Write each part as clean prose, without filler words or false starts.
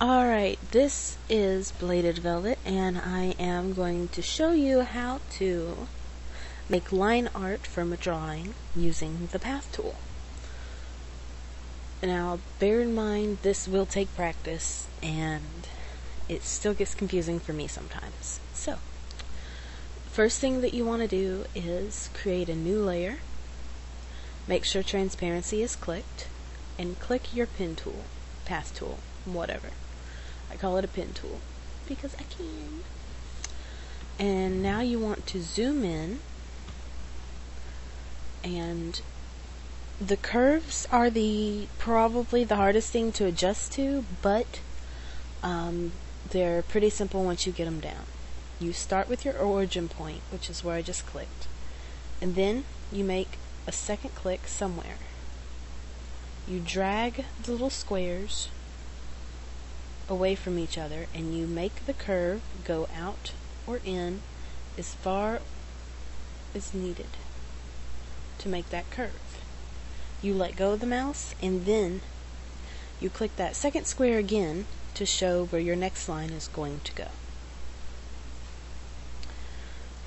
Alright, this is Bladed Velvet, and I am going to show you how to make line art from a drawing using the path tool. Now, bear in mind this will take practice, and it still gets confusing for me sometimes. So, first thing that you want to do is create a new layer, make sure transparency is clicked, and click your pen tool, path tool, whatever. I call it a pen tool because I can. And now you want to zoom in, and the curves are probably the hardest thing to adjust to, but they're pretty simple once you get them down. You start with your origin point, which is where I just clicked, and then you make a second click somewhere. You drag the little squares away from each other, and you make the curve go out or in as far as needed to make that curve. You let go of the mouse, and then you click that second square again to show where your next line is going to go.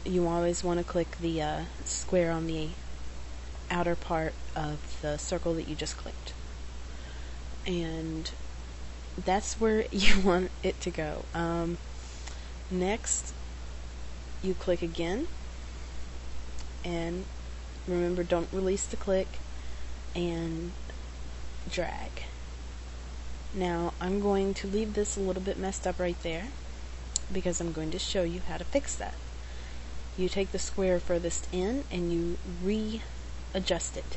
You always want to click the square on the outer part of the circle that you just clicked, and that's where you want it to go. Next, you click again, and remember, don't release the click, and drag. Now, I'm going to leave this a little bit messed up right there because I'm going to show you how to fix that. You take the square furthest in and you readjust it,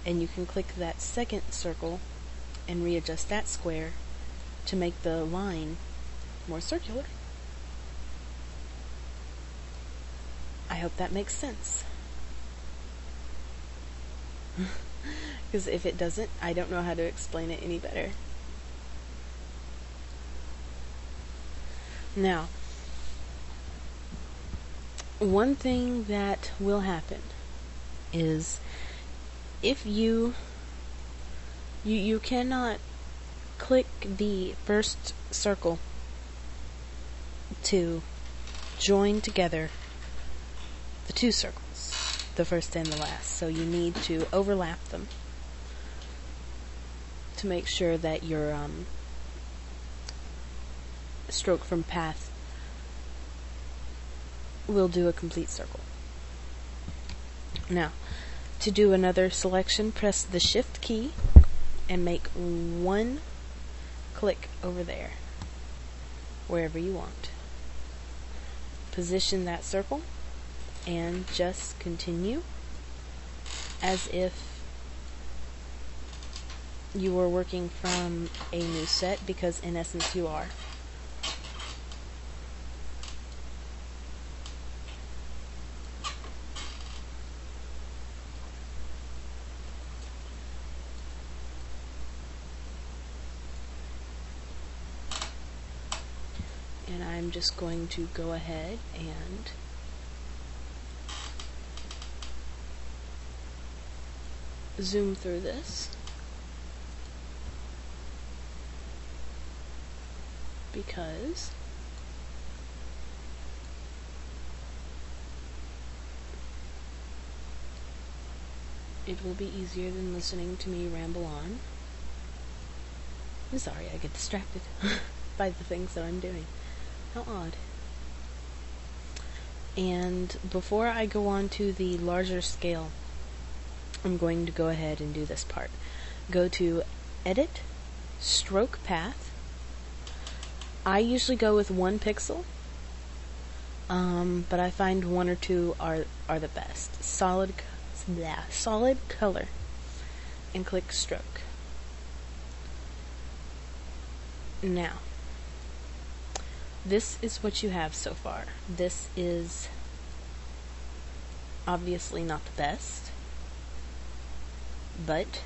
and you can click that second circle and readjust that square to make the line more circular. I hope that makes sense. Because if it doesn't, I don't know how to explain it any better. Now, one thing that will happen is if you cannot click the first circle to join together the two circles, the first and the last. So you need to overlap them to make sure that your stroke from path will do a complete circle. Now, to do another selection, press the Shift key and make one click over there, wherever you want. Position that circle and just continue as if you were working from a new set, because in essence you are. And I'm just going to go ahead and zoom through this, because it will be easier than listening to me ramble on. I'm sorry, I get distracted by the things that I'm doing. How odd. And before I go on to the larger scale, I'm going to go ahead and do this part. Go to Edit, Stroke Path. I usually go with 1 pixel, but I find 1 or 2 are the best. Solid color, and click Stroke. Now, this is what you have so far. This is obviously not the best, but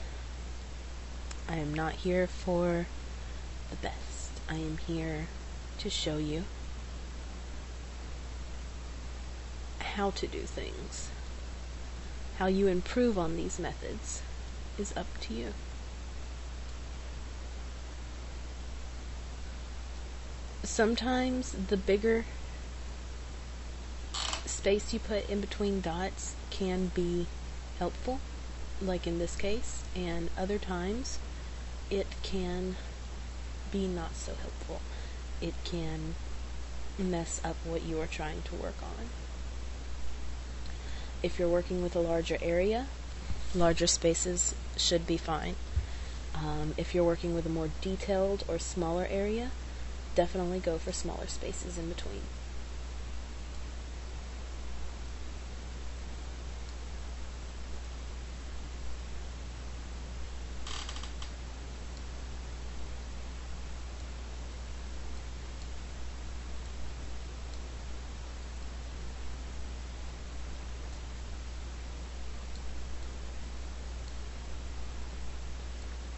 I am not here for the best. I am here to show you how to do things. How you improve on these methods is up to you. Sometimes the bigger space you put in between dots can be helpful, like in this case, and other times it can be not so helpful. It can mess up what you are trying to work on. If you're working with a larger area, larger spaces should be fine. If you're working with a more detailed or smaller area, definitely go for smaller spaces in between.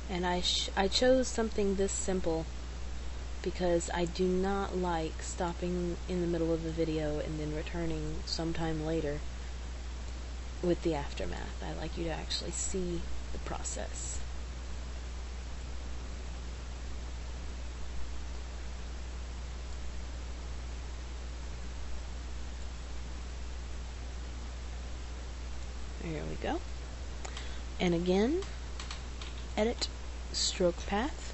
And I chose something this simple because I do not like stopping in the middle of the video and then returning sometime later with the aftermath. I like you to actually see the process. There we go. And again, edit stroke path,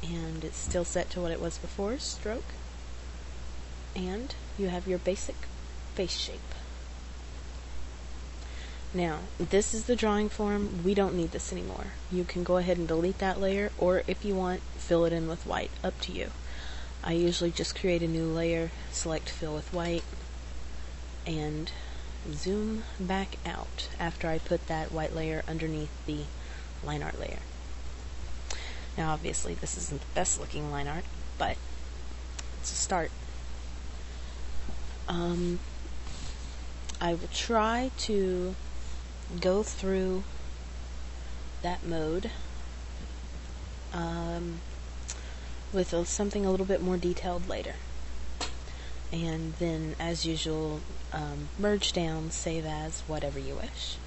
and it's still set to what it was before, stroke, and you have your basic face shape. Now, this is the drawing form. We don't need this anymore. You can go ahead and delete that layer, or if you want, fill it in with white. Up to you. I usually just create a new layer, select fill with white, and zoom back out after I put that white layer underneath the Lineart layer. Now obviously this isn't the best looking Lineart, but it's a start. I will try to go through that mode with something a little bit more detailed later. And then, as usual, merge down, save as, whatever you wish.